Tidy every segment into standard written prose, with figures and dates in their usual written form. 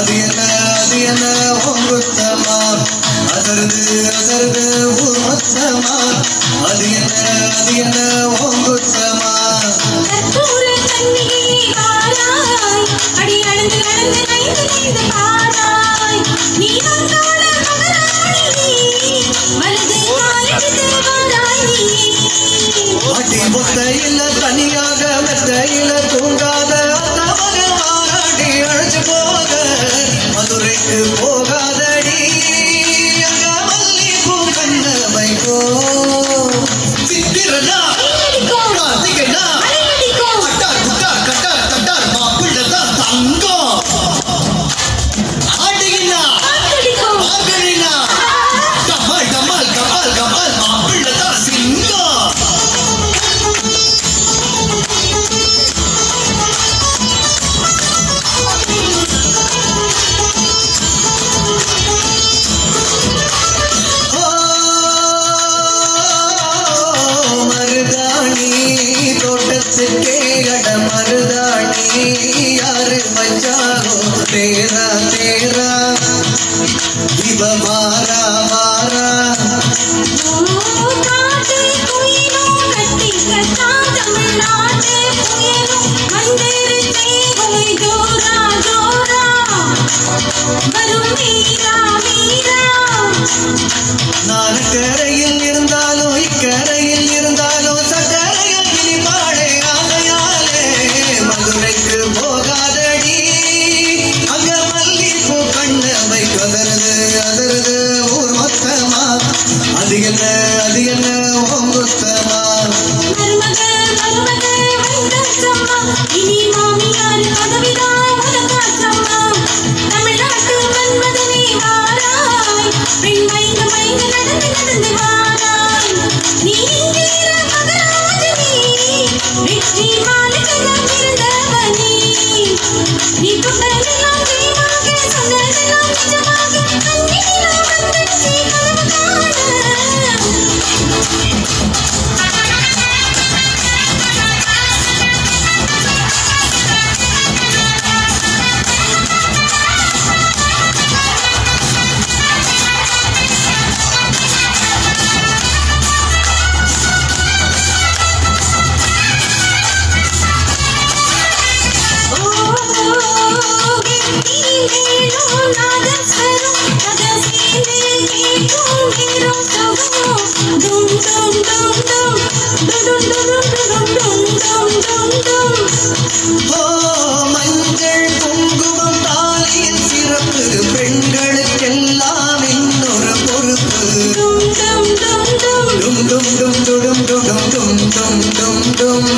அது என்ன உங்குத்தமா அதர்து ஊர் மொத்தமா அது என்ன உங்குத்தமா கற்பூர கண்ணியே வாராய் அடி அழந்து அழந்து நைந்து நைந்து பாராய் நீ வந்தாட மகராணி வலது காலெடுத்து வாராய் அடி மொத்தையில தனியாக மெத்தையில தூங்காத அந்த மகன் மாறாடி அழைச்சு போக மதுரைக்கு போகாதடி அங்க மல்லிப்பூ கண்ண வைக்கோ சித்திரனா கார்த்திகனா கட்டார் குட்டார் கட்டார் கட்டார் மாப்பிள்ளதான் தங்கம் ஆடினா ஆகலினா கமால் கமால் கமால் கமால் மாப்பிள்ளதான் சிங்கம் தோட்டத்துக்கே அட மருதாணி யாரு மச்சாரோ தேரா தேரா இவ மாறா மாறா காட்டு குயிலும் கட்டி கட்டா தமிழ்நாட்டு புயலும் வந்திருச்சே போய் ஜோரா ஜோரா வரும் வீரா வீரா நான் கரையில் இருந்தாலும் இக்கரையில் இருந்தாலும் சக்கரையில் இனிப்பாளே ஆகையாலே மதுரைக்கு போகாதடி அங்க மல்லிப்பூ கண்ண வைக்கதருது ஊர் மொத்தமா அது என்ன உங்குத்தமா மருமக மருமக வந்தாச்சம்மா இனி மாமியார் பதவிதா உனக்காச்சம்மா தமிழ்நாட்டு மன்மதனே வாராய் பெண் மைந்து மைந்து நடந்து நடந்து வாராய் நீ வீர மகராஜனே வெற்றி மாலுக்கெல்லாம் பிறந்தவனே நீ தொட்டதெல்லாம் ஜெயமாக சொன்னதெல்லாம் நிஜமாக கண்ணிலாம் வந்தடிச்சே கனவு காண மஞ்சள் குங்குமம் தாலியின் சிறப்பு பெண்களுக்கெல்லாம் இன்னொரு பொறுப்பு டும் டும் டும் டும் டும் டும் டும் டும்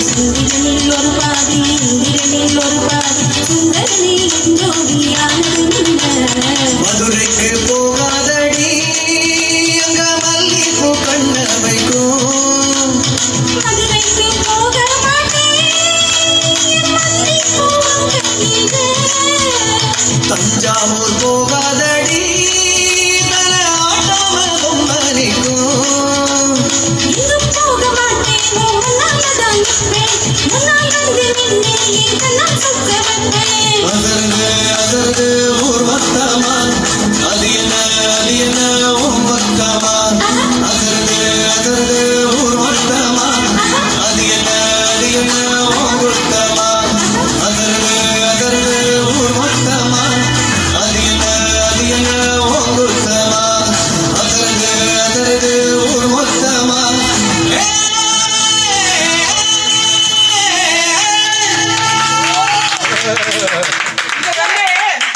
சுந்தரனில் ஒரு பாதி இந்திரனில் ஒரு பாதி சுந்தரனில் ஜோடியானது மதுரைக்கு போகாதடி அங்க மல்லிப்பூ கண்ண வைக்கும் மதுரைக்கு போக மாட்டேன் தஞ்சாவூர் போகாதடி தல ஆட்டாம பொம்மனிக்கும் இன்னும் போக மாட்டேன் முன்னால்தான் நிற்பேன் முன்னால் வந்து நின்னே இதெல்லாம் சுத்த வைப்பேன் அதர்து ஊர் மொத்தமா அது என்ன